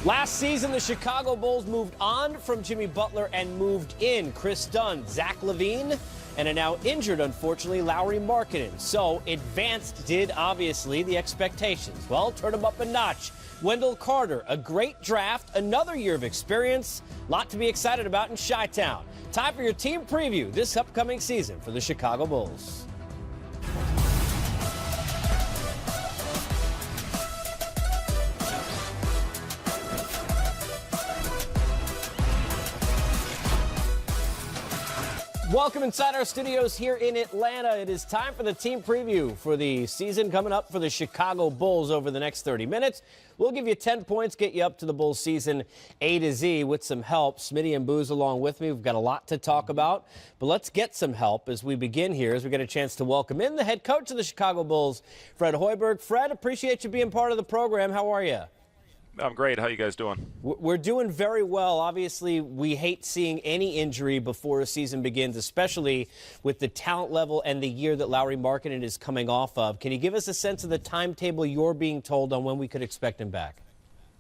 Last season, the Chicago Bulls moved on from Jimmy Butler and moved in Chris Dunn, Zach LaVine, and a now injured, unfortunately, Lauri Markkanen. So advanced did, obviously, the expectations. Well, turn them up a notch. Wendell Carter, a great draft, another year of experience, lot to be excited about in Chi-Town. Time for your team preview this upcoming season for the Chicago Bulls. Welcome inside our studios here in Atlanta. It is time for the team preview for the season coming up for the Chicago Bulls over the next 30 minutes. We'll give you 10 points, get you up to the Bulls season A to Z with some help. Smitty and Booz along with me. We've got a lot to talk about, but let's get some help as we begin here, as we get a chance to welcome in the head coach of the Chicago Bulls, Fred Hoiberg. Fred, appreciate you being part of the program. How are you? I'm great. How you guys doing? We're doing very well. Obviously, we hate seeing any injury before a season begins, especially with the talent level and the year that Lauri Markkanen is coming off of. Can you give us a sense of the timetable you're being told on when we could expect him back?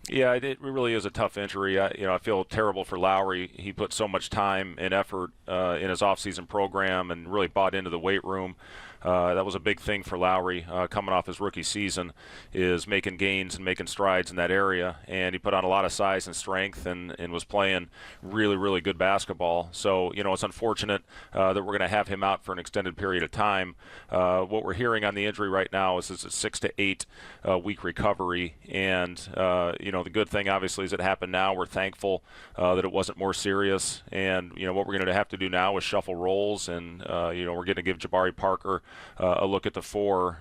Yeah, it really is a tough injury. I feel terrible for Lauri. He put so much time and effort in his off-season program and really bought into the weight room. That was a big thing for Lauri coming off his rookie season, is making gains and making strides in that area. And he put on a lot of size and strength and was playing really, really good basketball. So, it's unfortunate that we're going to have him out for an extended period of time. What we're hearing on the injury right now is a 6 to 8 week recovery. And, the good thing, obviously, is it happened now. We're thankful that it wasn't more serious. And, what we're going to have to do now is shuffle roles. And, we're going to give Jabari Parker a look at the 4,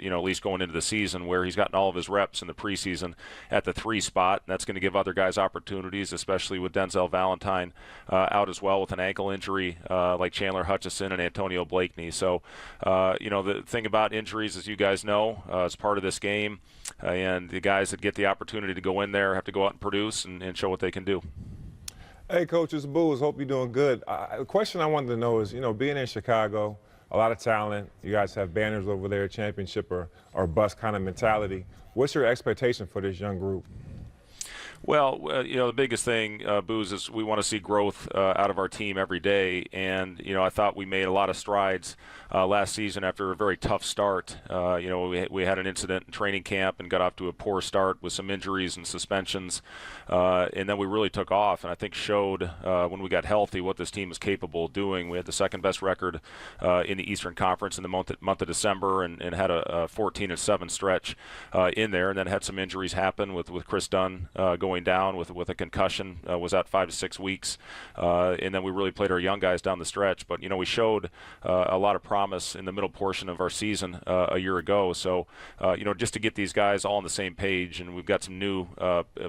at least going into the season, where he's gotten all of his reps in the preseason at the 3 spot. And that's going to give other guys opportunities, especially with Denzel Valentine out as well with an ankle injury like Chandler Hutchison and Antonio Blakeney. So, the thing about injuries, as you guys know, it's part of this game. And the guys that get the opportunity to go in there have to go out and produce and show what they can do. Hey, Coach, it's Booz. Hope you're doing good. The question I wanted to know is, being in Chicago, a lot of talent. You guys have banners over there, championship or bust kind of mentality. What's your expectation for this young group? Well, the biggest thing, Booz, is we want to see growth out of our team every day. And, I thought we made a lot of strides last season after a very tough start. We had an incident in training camp and got off to a poor start with some injuries and suspensions. And then we really took off and I think showed when we got healthy what this team is capable of doing. We had the second best record in the Eastern Conference in the month of December and had a 14-7 stretch in there, and then had some injuries happen with Chris Dunn going down with a concussion, was out 5 to 6 weeks, and then we really played our young guys down the stretch. But we showed a lot of promise in the middle portion of our season a year ago. So just to get these guys all on the same page, and we've got some new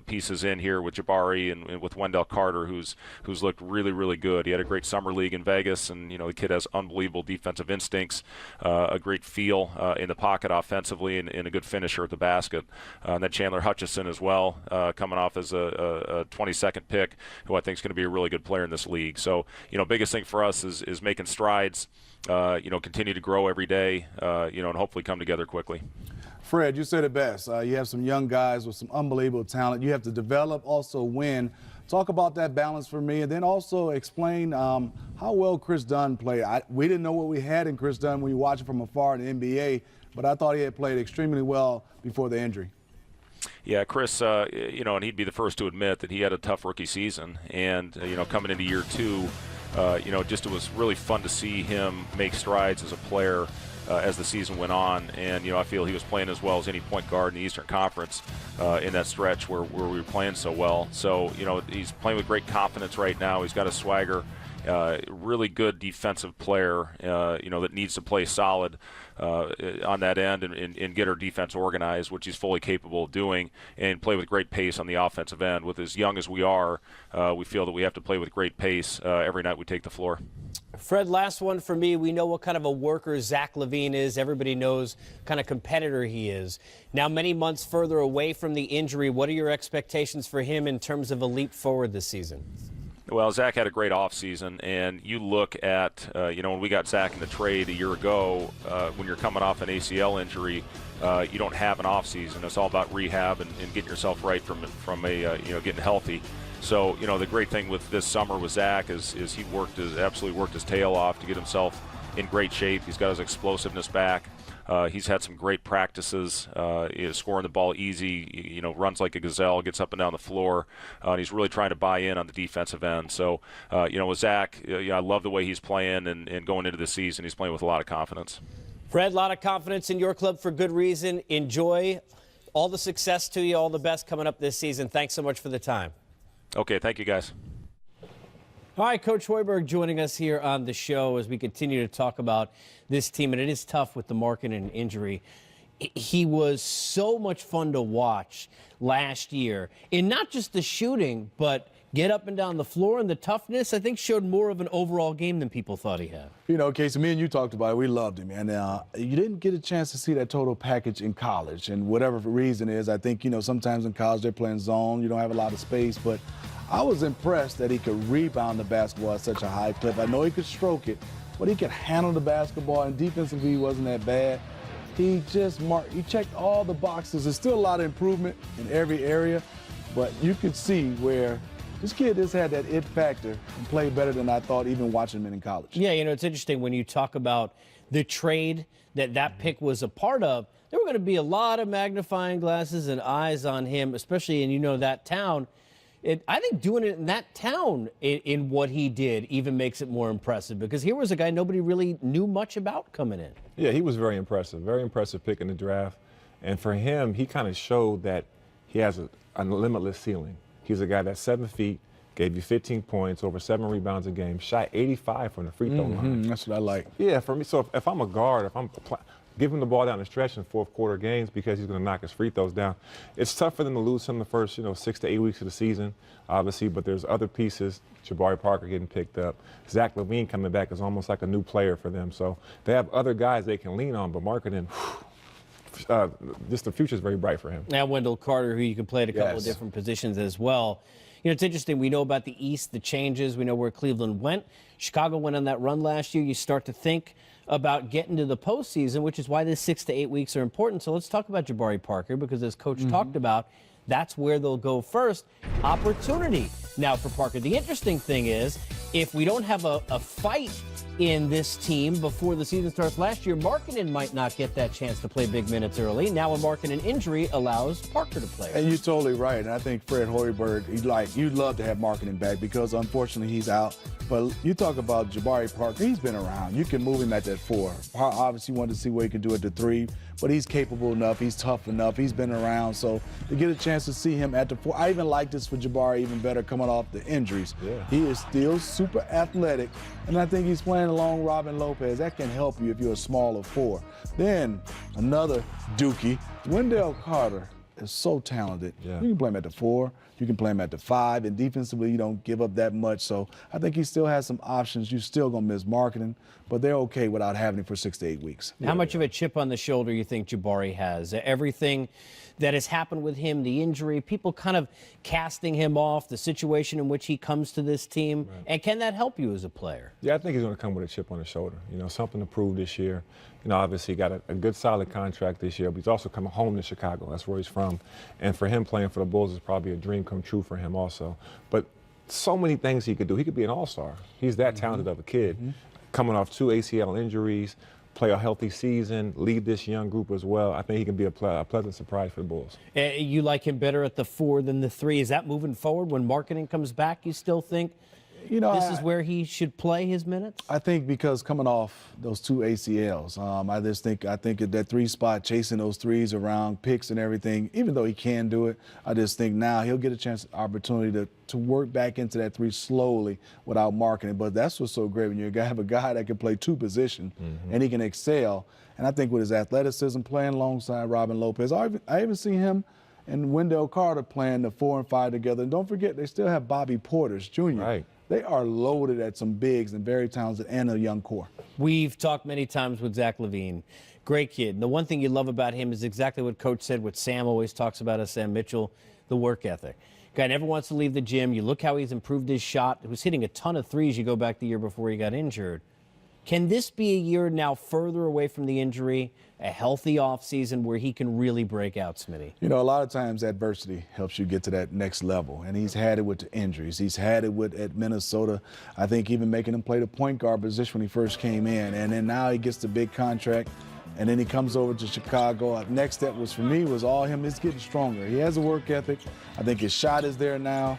pieces in here with Jabari and with Wendell Carter, who's looked really, really good. He had a great summer league in Vegas, and the kid has unbelievable defensive instincts, a great feel in the pocket offensively, and a good finisher at the basket. And then Chandler Hutchison as well, coming off as a 22nd pick, who I think is going to be a really good player in this league. So, biggest thing for us is making strides, continue to grow every day, and hopefully come together quickly. Fred, you said it best. You have some young guys with some unbelievable talent. You have to develop, also win. Talk about that balance for me, and then also explain how well Chris Dunn played. We didn't know what we had in Chris Dunn when you watch him from afar in the NBA, but I thought he had played extremely well before the injury. Yeah, Chris, and he'd be the first to admit that he had a tough rookie season. And, coming into year 2, it was really fun to see him make strides as a player as the season went on. And, I feel he was playing as well as any point guard in the Eastern Conference in that stretch where we were playing so well. So, he's playing with great confidence right now. He's got a swagger. Really good defensive player, that needs to play solid on that end and get our defense organized, which he's fully capable of doing, and play with great pace on the offensive end. With as young as we are, we feel that we have to play with great pace every night we take the floor. Fred, last one for me. We know what kind of a worker Zach LaVine is. Everybody knows what kind of competitor he is. Now, many months further away from the injury, what are your expectations for him in terms of a leap forward this season? Well, Zach had a great offseason, and you look at, when we got Zach in the trade a year ago, when you're coming off an ACL injury, you don't have an offseason. It's all about rehab and getting yourself right from getting healthy. So, the great thing with this summer with Zach is he absolutely worked his tail off to get himself in great shape. He's got his explosiveness back. He's had some great practices, scoring the ball easy, runs like a gazelle, gets up and down the floor, and he's really trying to buy in on the defensive end. So, with Zach, I love the way he's playing, and going into the season, he's playing with a lot of confidence. Fred, a lot of confidence in your club for good reason. Enjoy all the success to you, all the best coming up this season. Thanks so much for the time. Okay, thank you, guys. All right, Coach Hoiberg joining us here on the show as we continue to talk about this team, and it is tough with the Markkanen injury. He was so much fun to watch last year in not just the shooting, but get up and down the floor, and the toughness, I think, showed more of an overall game than people thought he had. Casey, me and you talked about it. We loved him, and you didn't get a chance to see that total package in college, and whatever the reason is, I think, sometimes in college they're playing zone. You don't have a lot of space, but I was impressed that he could rebound the basketball at such a high clip. I know he could stroke it, but he could handle the basketball, and defensively he wasn't that bad. He checked all the boxes. There's still a lot of improvement in every area, but you could see where this kid just had that it factor and played better than I thought even watching him in college. Yeah, it's interesting when you talk about the trade that pick was a part of. There were going to be a lot of magnifying glasses and eyes on him, especially in that town. I think doing it in that town in what he did even makes it more impressive, because here was a guy nobody really knew much about coming in. Yeah, he was very impressive pick in the draft. And for him, he kind of showed that he has a limitless ceiling. He's a guy that's 7 feet, gave you 15 points, over 7 rebounds a game, shot 85 from the free throw line. That's what I like. Yeah, for me, so if I'm a guard, give him the ball down the stretch in fourth quarter games, because he's going to knock his free throws down. It's tough for them to lose him the first, 6 to 8 weeks of the season, obviously, but there's other pieces. Jabari Parker getting picked up. Zach LaVine coming back is almost like a new player for them. So they have other guys they can lean on, but Markkanen, just the future is very bright for him. And Wendell Carter, who you can play at a couple of different positions as well. It's interesting. We know about the East, the changes. We know where Cleveland went. Chicago went on that run last year. You start to think about getting to the postseason, which is why this 6 to 8 weeks are important. So let's talk about Jabari Parker, because as Coach talked about, that's where they'll go first. Opportunity now for Parker. The interesting thing is, if we don't have a fight in this team before the season starts last year, Markkanen might not get that chance to play big minutes early. Now a Markkanen injury allows Parker to play. And you're totally right. And I think Fred Hoiberg, you'd love to have Markkanen back, because unfortunately he's out. But you talk about Jabari Parker, he's been around. You can move him at that 4. Obviously wanted to see what he could do at the 3, but he's capable enough, he's tough enough, he's been around. So to get a chance to see him at the 4, I even like this for Jabari even better coming off the injuries. Yeah. He is still super athletic, and I think he's playing along Robin Lopez. That can help you if you're a smaller 4. Then another Dookie, Wendell Carter is so talented. Yeah. You can play him at the 4, you can play him at the 5, and defensively you don't give up that much. So I think he still has some options. You're still going to miss Markkanen, but they're okay without having him for 6 to 8 weeks. How much of a chip on the shoulder you think Jabari has? Everything that has happened with him, the injury, people kind of casting him off, the situation in which he comes to this team, and can that help you as a player? Yeah, I think he's going to come with a chip on his shoulder. Something to prove this year. Obviously he got a good solid contract this year, but he's also coming home to Chicago. That's where he's from. And for him, playing for the Bulls is probably a dream come true for him also. But so many things he could do. He could be an all-star. He's that talented of a kid. Coming off 2 ACL injuries, play a healthy season, lead this young group as well. I think he can be a pleasant surprise for the Bulls. You like him better at the 4 than the 3. Is that moving forward when Markkanen comes back? You still think this is where he should play his minutes? I think because coming off those 2 ACLs, I think at that 3 spot, chasing those 3s around picks and everything, even though he can do it, I just think now he'll get a opportunity to work back into that 3 slowly without Markkanen. But that's what's so great when you have a guy that can play 2 positions and he can excel. And I think with his athleticism, playing alongside Robin Lopez, I even see him and Wendell Carter playing the 4 and 5 together. And don't forget, they still have Bobby Portis Jr. Right. They are loaded at some bigs and very talented and a young core. We've talked many times with Zach LaVine. Great kid. And the one thing you love about him is exactly what Coach said, what Sam always talks about as Sam Mitchell, the work ethic. Guy never wants to leave the gym. You look how he's improved his shot. He was hitting a ton of threes. You go back the year before he got injured. Can this be a year now further away from the injury, a healthy offseason where he can really break out, Smitty? You know, a lot of times adversity helps you get to that next level, and he's had it with the injuries. He's had it at Minnesota. I think even making him play the point guard position when he first came in, and then now he gets the big contract, and then he comes over to Chicago. Next step was for me was all him. He's getting stronger. He has a work ethic. I think his shot is there now.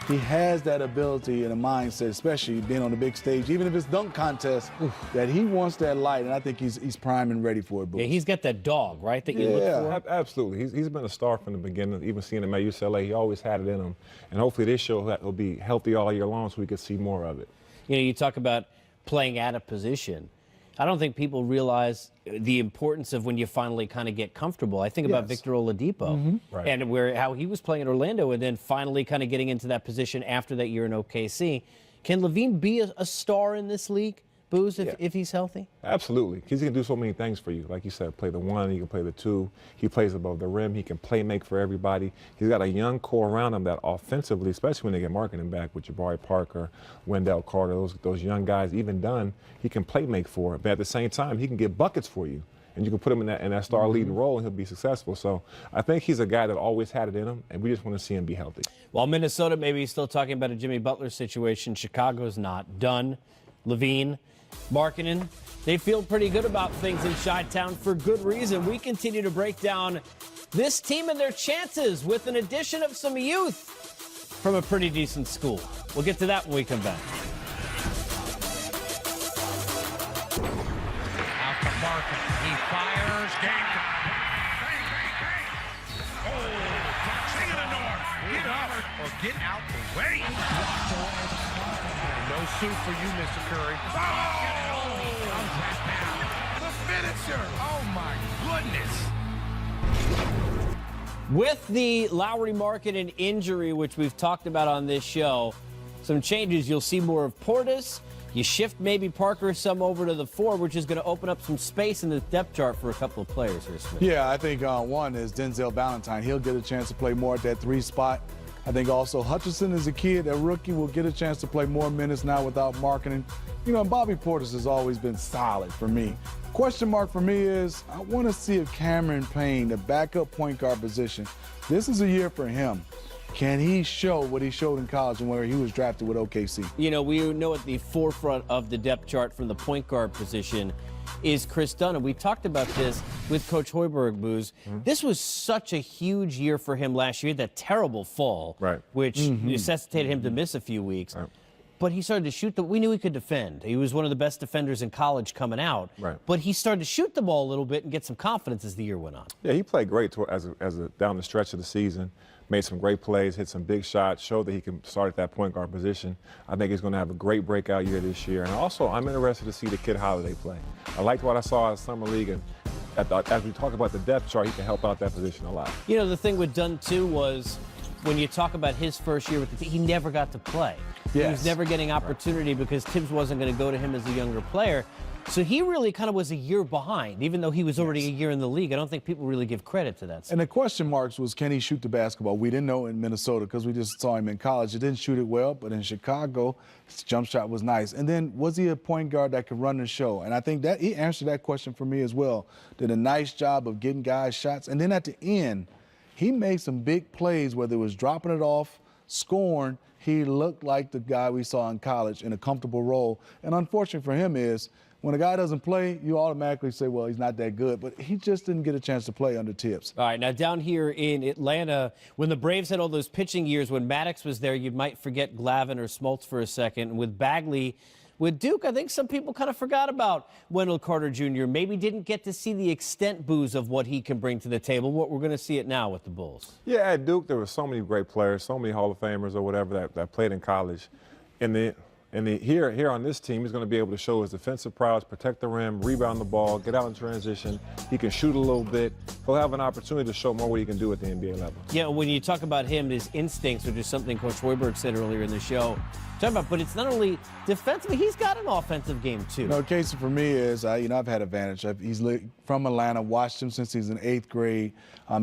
He has that ability and a mindset, especially being on the big stage, even if it's dunk contest, that he wants that light, and I think he's prime and ready for it. Yeah, he's got that dog, right, that you look for? Absolutely. He's been a star from the beginning. Even seeing him at UCLA, he always had it in him. And hopefully this show will be healthy all year long so we can see more of it. You know, you talk about playing at a position. I don't think people realize the importance of when you finally kind of get comfortable. I think about Victor Oladipo and how he was playing in Orlando and then finally kind of getting into that position after that year in OKC. Can LaVine be a star in this league, Booz, if he's healthy? Absolutely. He can do so many things for you. Like you said, play the one, he can play the two. He plays above the rim. He can play make for everybody. He's got a young core around him that offensively, especially when they get Markkanen back with Jabari Parker, Wendell Carter, those young guys, even Dunn, he can play make for it. But at the same time, he can get buckets for you. And you can put him in that star leading role and he'll be successful. So I think he's a guy that always had it in him, and we just want to see him be healthy. While Minnesota maybe is still talking about a Jimmy Butler situation, Chicago's not. Dunn, LaVine, Markkanen, they feel pretty good about things in Chi-Town for good reason. We continue to break down this team and their chances with an addition of some youth from a pretty decent school. We'll get to that when we come back. Out to Markkanen. He fires. Game. Bang, bang, bang. Oh, King of the North. Get up or get out the way. No suit for you, Mr. Curry. Oh! The finisher. Oh, my goodness. With the Lauri Markkanen injury, which we've talked about on this show, some changes. You'll see more of Portis. You shift maybe Parker some over to the 4, which is going to open up some space in the depth chart for a couple of players here, Smith. Yeah, I think one is Denzel Valentine. He'll get a chance to play more at that 3 spot. I think also Hutchinson is a kid, a rookie, will get a chance to play more minutes now without Markkanen. You know, Bobby Portis has always been solid for me. Question mark for me is I want to see if Cameron Payne, the backup point guard position, this is a year for him. Can he show what he showed in college and where he was drafted with OKC? You know, we know at the forefront of the depth chart from the point guard position is Chris Dunn. And we talked about this with Coach Hoiberg, Booz. This was such a huge year for him last year, that terrible fall, which necessitated him to miss a few weeks. But he started to shoot we knew he could defend. He was one of the best defenders in college coming out. But he started to shoot the ball a little bit and get some confidence as the year went on. Yeah, he played great down the stretch of the season. Made some great plays, hit some big shots, showed that he can start at that point guard position. I think he's going to have a great breakout year this year. And also, I'm interested to see the Kid Holiday play. I liked what I saw at Summer League, and as we talk about the depth chart, he can help out that position a lot. You know, the thing with Dunn, too, was when you talk about his first year with the team, he never got to play. He was never getting opportunity because Tibbs wasn't going to go to him as a younger player. So he really kind of was a year behind, even though he was already a year in the league. I don't think people really give credit to that. And the question marks was, can he shoot the basketball? We didn't know in Minnesota because we just saw him in college. He didn't shoot it well, but in Chicago, his jump shot was nice. And then was he a point guard that could run the show? And I think that he answered that question for me as well. Did a nice job of getting guys shots. And then at the end, he made some big plays, whether it was dropping it off, scoring. He looked like the guy we saw in college in a comfortable role. And unfortunate for him is, when a guy doesn't play, you automatically say, well, he's not that good. But he just didn't get a chance to play under Tibbs. All right, now down here in Atlanta, when the Braves had all those pitching years, when Maddox was there, you might forget Glavine or Smoltz for a second. And with Bagley, with Duke, I think some people kind of forgot about Wendell Carter Jr. Maybe didn't get to see the extent, Booz, of what he can bring to the table. What we're going to see it now with the Bulls. Yeah, at Duke, there were so many great players, so many Hall of Famers or whatever that played in college. And here on this team, he's going to be able to show his defensive prowess, protect the rim, rebound the ball, get out in transition. He can shoot a little bit. He'll have an opportunity to show more what he can do at the NBA level. Yeah, when you talk about him, his instincts, which is something Coach Hoiberg said earlier in the show, but it's not only defensively, he's got an offensive game too. You know, Casey, for me is, I've had advantage. He's from Atlanta, watched him since he's in 8th grade.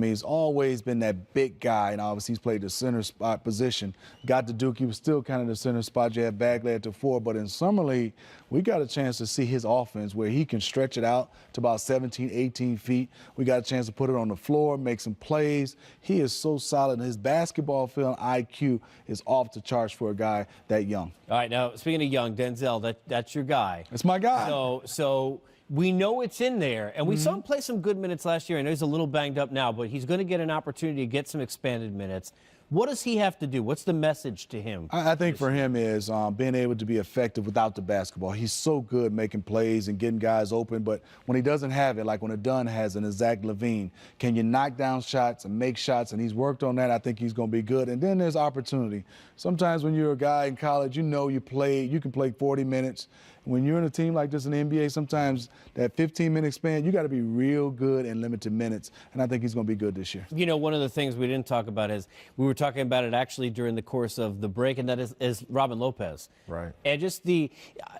He's always been that big guy, and obviously he's played the center spot position. Got to Duke, he was still kind of the center spot. You had Bagley at the 4, but in Summer League, we got a chance to see his offense where he can stretch it out to about 17, 18 feet. We got a chance to put it on the floor, make some plays. He is so solid. His basketball film IQ is off the charts for a guy that young. All right, now speaking of young, Denzel, that's your guy. That's my guy. So we know it's in there, and we saw him play some good minutes last year. I know he's a little banged up now, but he's going to get an opportunity to get some expanded minutes. What does he have to do? What's the message to him? I think for him is being able to be effective without the basketball. He's so good making plays and getting guys open, but when he doesn't have it, like when a Dunn has it and a Zach LaVine, can you knock down shots and make shots? And he's worked on that. I think he's going to be good. And then there's opportunity. Sometimes when you're a guy in college, you know you can play 40 minutes. When you're in a team like this in the NBA, sometimes that 15-minute span, you got to be real good in limited minutes, and I think he's going to be good this year. You know, one of the things we didn't talk about is we were talking about it actually during the course of the break, and that is Robin Lopez. Right. And just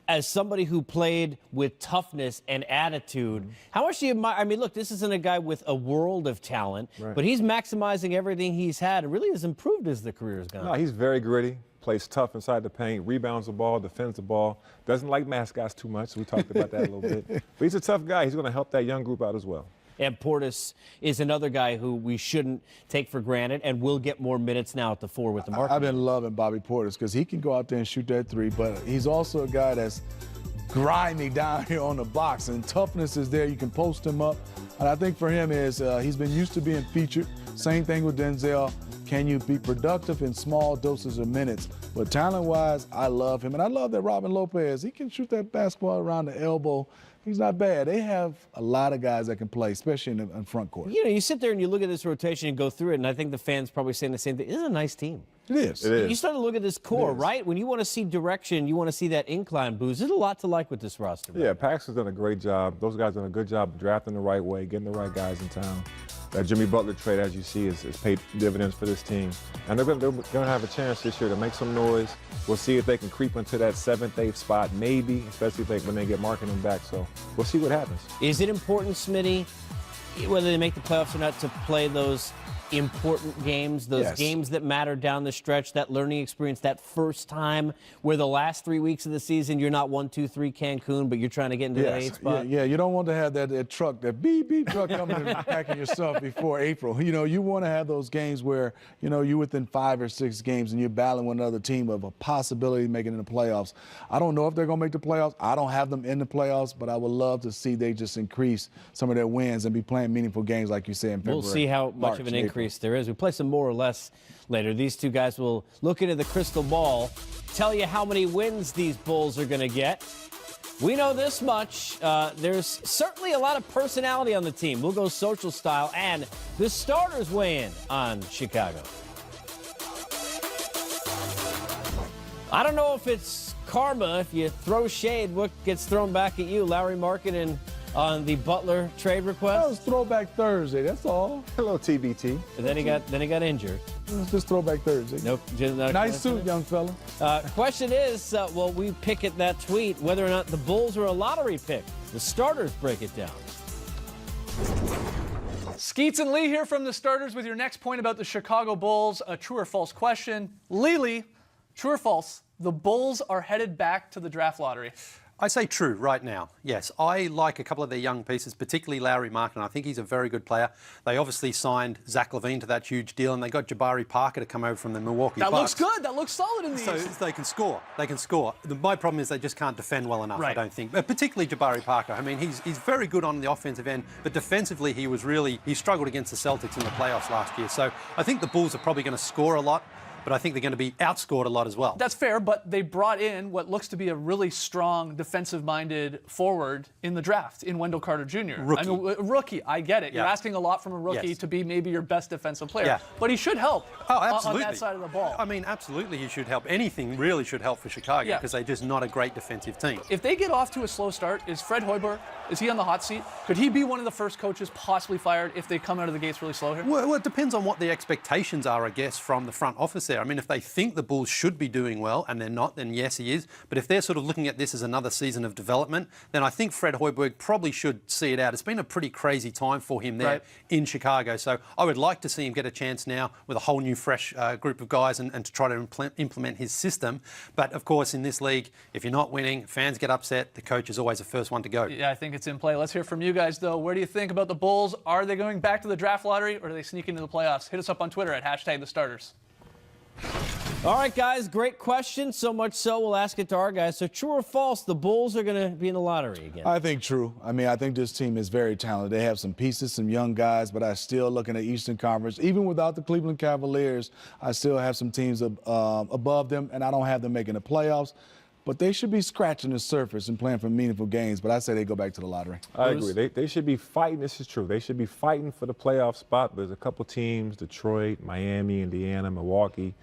as somebody who played with toughness and attitude, how much do you admire? I mean, look, this isn't a guy with a world of talent, but he's maximizing everything he's had and really has improved as the career has gone. No, he's very gritty. Plays tough inside the paint, rebounds the ball, defends the ball, doesn't like mascots too much. We talked about that a little bit. But he's a tough guy. He's going to help that young group out as well. And Portis is another guy who we shouldn't take for granted and will get more minutes now at the 4 with the Markkanen. I've been loving Bobby Portis because he can go out there and shoot that 3, but he's also a guy that's grimy down here on the box, and toughness is there. You can post him up. And I think for him is he's been used to being featured. Same thing with Denzel. Can you be productive in small doses of minutes? But talent-wise, I love him. And I love that Robin Lopez, he can shoot that basketball around the elbow. He's not bad. They have a lot of guys that can play, especially in front court. You know, you sit there and you look at this rotation and go through it, and I think the fans probably saying the same thing. This is a nice team. It is. It is. You start to look at this core, right? When you want to see direction, you want to see that incline boost. There's a lot to like with this roster. Yeah, Paxton's done a great job. Those guys done a good job of drafting the right way, getting the right guys in town. That Jimmy Butler trade, as you see, is paid dividends for this team. And they're going to have a chance this year to make some noise. We'll see if they can creep into that 7th, 8th spot, maybe, especially when they get Markkanen back. So we'll see what happens. Is it important, Smitty, whether they make the playoffs or not, to play those important games, those games that matter down the stretch, that learning experience, that first time where the last 3 weeks of the season you're not 1, 2, 3 Cancun, but you're trying to get into that 8th spot? Yeah, you don't want to have that truck, that beep truck coming and packing yourself before April. You know, you want to have those games where, you know, you're within 5 or 6 games and you're battling with another team of a possibility of making it in the playoffs. I don't know if they're going to make the playoffs. I don't have them in the playoffs, but I would love to see they just increase some of their wins and be playing meaningful games like you said in February. We'll see how much of an increase there is. We play some more or less later. These two guys will look into the crystal ball, tell you how many wins these Bulls are going to get. We know this much. There's certainly a lot of personality on the team. We'll go social style, and the starters weigh in on Chicago. I don't know if it's karma. If you throw shade, what gets thrown back at you? Lauri Markkanen on the Butler trade request. That was Throwback Thursday. That's all. Hello, TBT. And then he got injured. It was just Throwback Thursday. Nope. Nice suit, young fella. Question is, will we pick at that tweet whether or not the Bulls are a lottery pick? The starters break it down. Skeets and Lee here from the starters with your next point about the Chicago Bulls. A true or false question. Lee, true or false? The Bulls are headed back to the draft lottery. I say true right now, yes. I like a couple of their young pieces, particularly Lauri Markkanen. I think he's a very good player. They obviously signed Zach LaVine to that huge deal, and they got Jabari Parker to come over from the Milwaukee Bucks. That looks good. That looks solid in the So they can score. They can score. My problem is they just can't defend well enough, I don't think. But particularly Jabari Parker. I mean, he's very good on the offensive end, but defensively he struggled against the Celtics in the playoffs last year. So I think the Bulls are probably going to score a lot. but I think they're going to be outscored a lot as well. That's fair, but they brought in what looks to be a really strong defensive-minded forward in the draft in Wendell Carter Jr. Rookie. I mean, rookie, I get it. Yeah. You're asking a lot from a rookie Yes. to be maybe your best defensive player. Yeah. But he should help Oh, on absolutely. that side of the ball. I mean, absolutely he should help. Anything really should help for Chicago Yeah. because they're just not a great defensive team. If they get off to a slow start, is Fred Hoiberg, is he on the hot seat? Could he be one of the first coaches possibly fired if they come out of the gates really slow here? Well, it depends on what the expectations are, I guess, from the front office there. I mean, if they think the Bulls should be doing well and they're not, then yes, he is. But if they're sort of looking at this as another season of development, then I think Fred Hoiberg probably should see it out. It's been a pretty crazy time for him there in Chicago. So I would like to see him get a chance now with a whole new, fresh group of guys and to try to implement his system. But of course, in this league, if you're not winning, fans get upset. The coach is always the first one to go. Yeah, I think it's in play. Let's hear from you guys, though. Where do you think about the Bulls? Are they going back to the draft lottery, or do they sneak into the playoffs? Hit us up on Twitter at #TheStarters. All right, guys, great question. So much so, we'll ask it to our guys. So true or false, the Bulls are going to be in the lottery again? I think true. I mean, I think this team is very talented. They have some pieces, some young guys, but I still looking at Eastern Conference. Even without the Cleveland Cavaliers, I still have some teams above them, and I don't have them making the playoffs. But they should be scratching the surface and playing for meaningful games. But I say they go back to the lottery. I agree. They should be fighting. This is true. They should be fighting for the playoff spot. There's a couple teams, Detroit, Miami, Indiana, Milwaukee,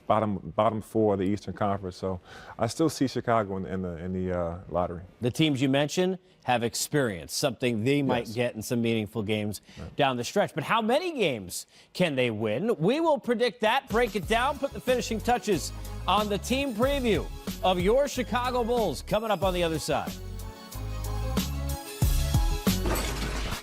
bottom four of the Eastern Conference. So I still see Chicago in the lottery. The teams you mentioned have experience, something they might get in some meaningful games down the stretch. But how many games can they win? We will predict that, break it down, put the finishing touches on the team preview of your Chicago Bulls coming up on the other side.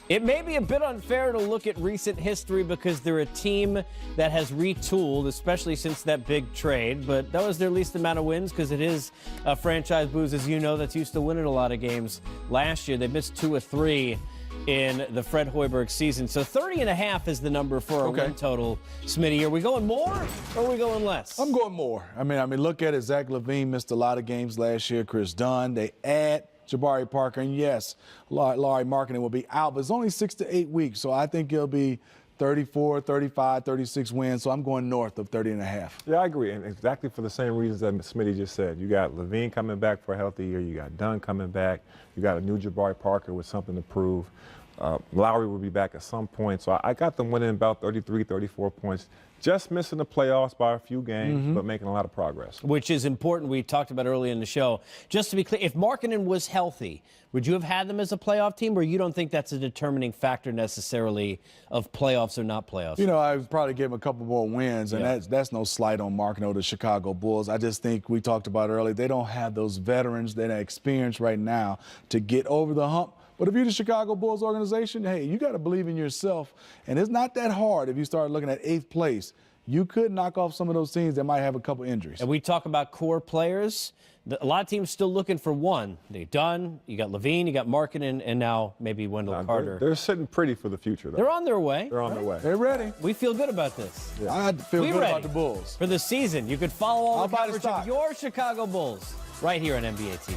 It may be a bit unfair to look at recent history because they're a team that has retooled, especially since that big trade, but that was their least amount of wins because it is a franchise, Booze, as you know, that's used to winning a lot of games. Last year, they missed 2 of 3 in the Fred Hoiberg season. So 30.5 is the number for our win total. Smitty, are we going more or are we going less? I'm going more. I mean, look at it. Zach LaVine missed a lot of games last year. Chris Dunn. They add Jabari Parker, and yes, Lauri Markkanen will be out, but it's only 6 to 8 weeks, so I think it'll be 34, 35, 36 wins, so I'm going north of 30.5. Yeah, I agree, and exactly for the same reasons that Smitty just said. You got LaVine coming back for a healthy year. You got Dunn coming back. You got a new Jabari Parker with something to prove. Lauri will be back at some point, so I got them winning about 33, 34 points. Just missing the playoffs by a few games, but making a lot of progress. Which is important. We talked about earlier in the show. Just to be clear, if Markkanen was healthy, would you have had them as a playoff team, or you don't think that's a determining factor necessarily of playoffs or not playoffs? You know, I would probably give him a couple more wins, and that's no slight on Markkanen or the Chicago Bulls. I just think we talked about earlier, they don't have those veterans that are experienced right now to get over the hump. But if you're the Chicago Bulls organization, hey, you got to believe in yourself. And it's not that hard if you start looking at 8th place. You could knock off some of those teams that might have a couple injuries. And we talk about core players. A lot of teams still looking for one. They've done. You got LaVine, you got Markkanen, and now maybe Wendell Carter. They're sitting pretty for the future, though. They're on their way. They're on their way. They're ready. We feel good about this. Yeah. I feel good about the Bulls. For the season, you could follow all the I'll buy the coverage stock. of your Chicago Bulls right here on NBA TV.